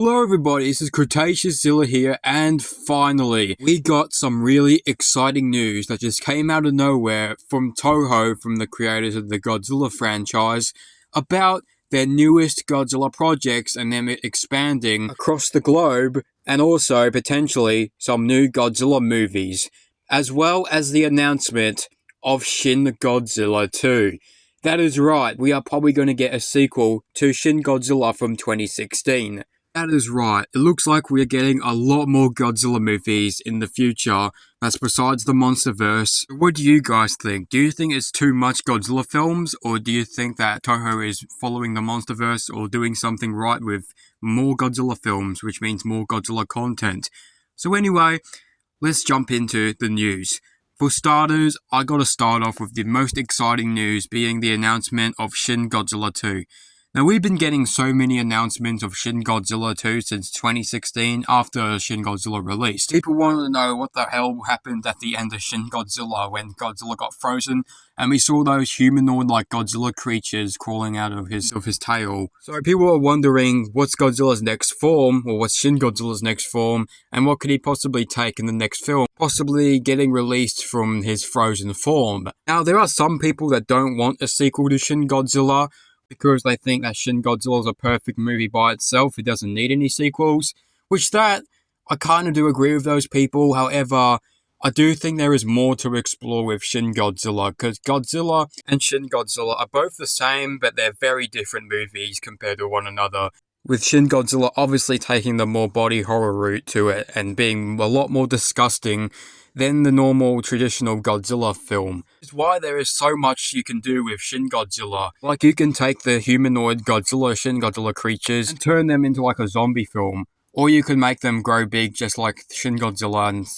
Hello everybody, this is Cretaceous Zilla here, and finally, we got some really exciting news that just came out of nowhere from Toho, from the creators of the Godzilla franchise, about their newest Godzilla projects and them expanding across the globe, and also potentially some new Godzilla movies, as well as the announcement of Shin Godzilla 2. That is right, we are probably going to get a sequel to Shin Godzilla from 2016. That is right. It looks like we're getting a lot more Godzilla movies in the future. That's besides the MonsterVerse. What do you guys think? Do you think it's too much Godzilla films? Or do you think that Toho is following the MonsterVerse or doing something right with more Godzilla films, which means more Godzilla content? So anyway, let's jump into the news. For starters, I gotta start off with the most exciting news being the announcement of Shin Godzilla 2. Now, we've been getting so many announcements of Shin Godzilla 2 since 2016 after Shin Godzilla released. People wanted to know what the hell happened at the end of Shin Godzilla when Godzilla got frozen and we saw those humanoid-like Godzilla creatures crawling out of his tail. So people were wondering what's Godzilla's next form, or what's Shin Godzilla's next form, and what could he possibly take in the next film, possibly getting released from his frozen form. Now, there are some people that don't want a sequel to Shin Godzilla, because they think that Shin Godzilla is a perfect movie by itself. It doesn't need any sequels, which I kind of do agree with those people. However, I do think there is more to explore with Shin Godzilla, because Godzilla and Shin Godzilla are both the same, but they're very different movies compared to one another. With Shin Godzilla obviously taking the more body horror route to it and being a lot more disgusting than the normal traditional Godzilla film. It's why there is so much you can do with Shin Godzilla. Like, you can take the humanoid Godzilla, Shin Godzilla creatures and turn them into like a zombie film. Or you can make them grow big just like Shin Godzilla and,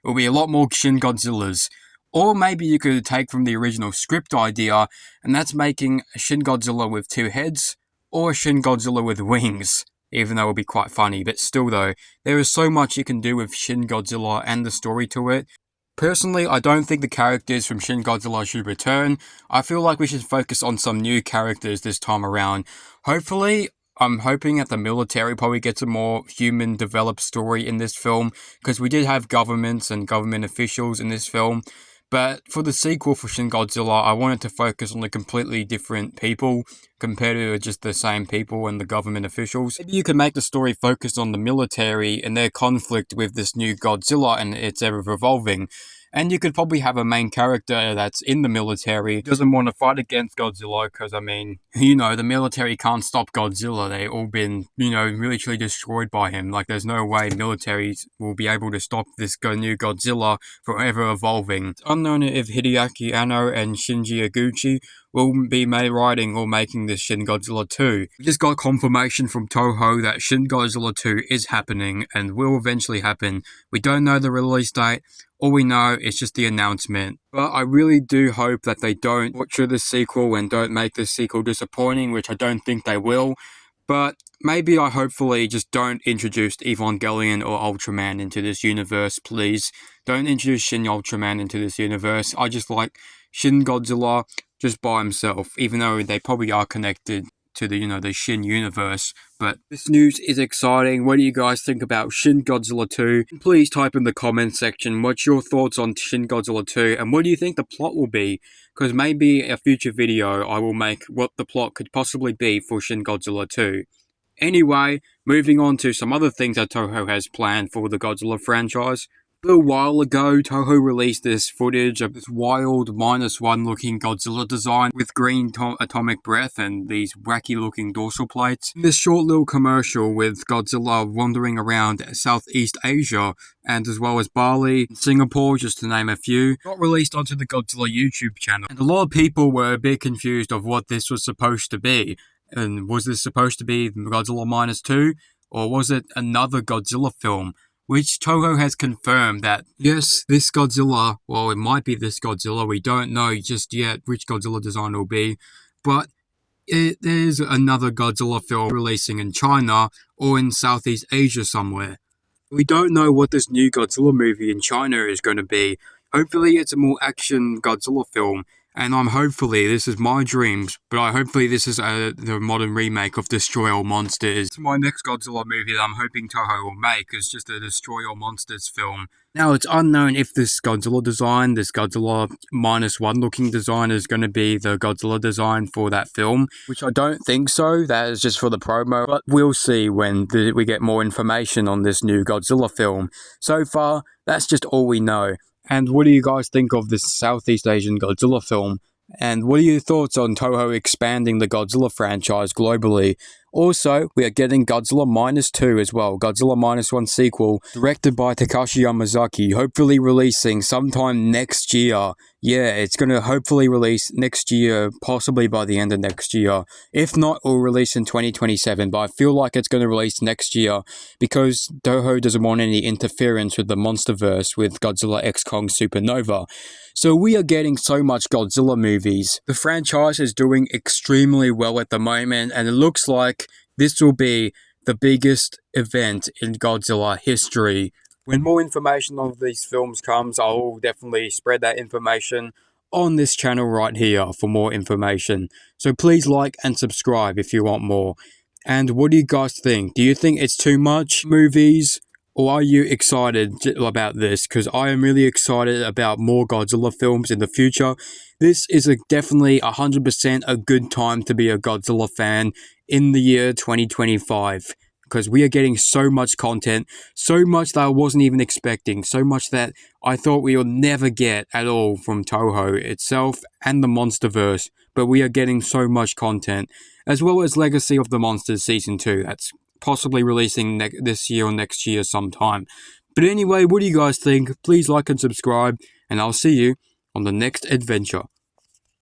it'll be a lot more Shin Godzillas. Or maybe you could take from the original script idea, and that's making a Shin Godzilla with two heads, or a Shin Godzilla with wings. Even though it would be quite funny, but still though, there is so much you can do with Shin Godzilla and the story to it. Personally, I don't think the characters from Shin Godzilla should return. I feel like we should focus on some new characters this time around. Hopefully, I'm hoping that the military probably gets a more human developed story in this film, because we did have governments and government officials in this film. But for the sequel for Shin Godzilla, I wanted to focus on the completely different people compared to just the same people and the government officials. Maybe you could make the story focus on the military and their conflict with this new Godzilla and its ever-evolving. And you could probably have a main character that's in the military, doesn't want to fight against Godzilla, because, the military can't stop Godzilla. They've all been, literally destroyed by him. Like, there's no way militaries will be able to stop this new Godzilla from ever evolving. It's unknown if Hideaki Anno and Shinji Higuchi will be writing or making this Shin Godzilla 2. We just got confirmation from Toho that Shin Godzilla 2 is happening and will eventually happen. We don't know the release date. All we know is just the announcement. But I really do hope that they don't butcher the sequel and don't make the sequel disappointing, which I don't think they will. But maybe I hopefully just don't introduce Evangelion or Ultraman into this universe, please. Don't introduce Shin Ultraman into this universe. I just like Shin Godzilla just by himself, even though they probably are connected to the Shin universe. But this news is exciting. What do you guys think about Shin Godzilla 2? Please type in the comments section what's your thoughts on Shin Godzilla 2 and what do you think the plot will be, because maybe a future video I will make what the plot could possibly be for Shin Godzilla 2. Anyway, moving on to some other things that Toho has planned for the Godzilla franchise. A little while ago, Toho released this footage of this wild -1 looking Godzilla design with green atomic breath and these wacky looking dorsal plates. This short little commercial with Godzilla wandering around Southeast Asia and as well as Bali, Singapore, just to name a few, got released onto the Godzilla YouTube channel. And a lot of people were a bit confused of what this was supposed to be. And was this supposed to be Godzilla -2, or was it another Godzilla film? Which Toho has confirmed that, yes, this Godzilla, well, it might be this Godzilla, we don't know just yet which Godzilla design it will be, but there's another Godzilla film releasing in China or in Southeast Asia somewhere. We don't know what this new Godzilla movie in China is going to be. Hopefully it's a more action Godzilla film, And hopefully, this is my dreams, but hopefully this is the modern remake of Destroy All Monsters. It's my next Godzilla movie that I'm hoping Toho will make is just a Destroy All Monsters film. Now, it's unknown if this Godzilla minus one looking design is going to be the Godzilla design for that film, which I don't think so. That is just for the promo, but we'll see when we get more information on this new Godzilla film. So far, that's just all we know. And what do you guys think of this Southeast Asian Godzilla film? And what are your thoughts on Toho expanding the Godzilla franchise globally? Also, we are getting Godzilla Minus 2 as well, Godzilla Minus 1 sequel, directed by Takashi Yamazaki, hopefully releasing sometime next year. Yeah, it's going to hopefully release next year, possibly by the end of next year. If not, it will release in 2027, but I feel like it's going to release next year because Toho doesn't want any interference with the MonsterVerse with Godzilla X Kong Supernova. So we are getting so much Godzilla movies. The franchise is doing extremely well at the moment, and it looks like this will be the biggest event in Godzilla history. When more information on these films comes, I will definitely spread that information on this channel right here for more information. So please like and subscribe if you want more. And what do you guys think? Do you think it's too much movies? Or are you excited about this? Because I am really excited about more Godzilla films in the future. This is definitely 100% a good time to be a Godzilla fan in the year 2025. Because we are getting so much content, so much that I wasn't even expecting, so much that I thought we would never get at all from Toho itself and the MonsterVerse. But we are getting so much content, as well as Legacy of the Monsters Season 2. That's possibly releasing this year or next year sometime. But anyway, what do you guys think? Please like and subscribe, and I'll see you on the next adventure.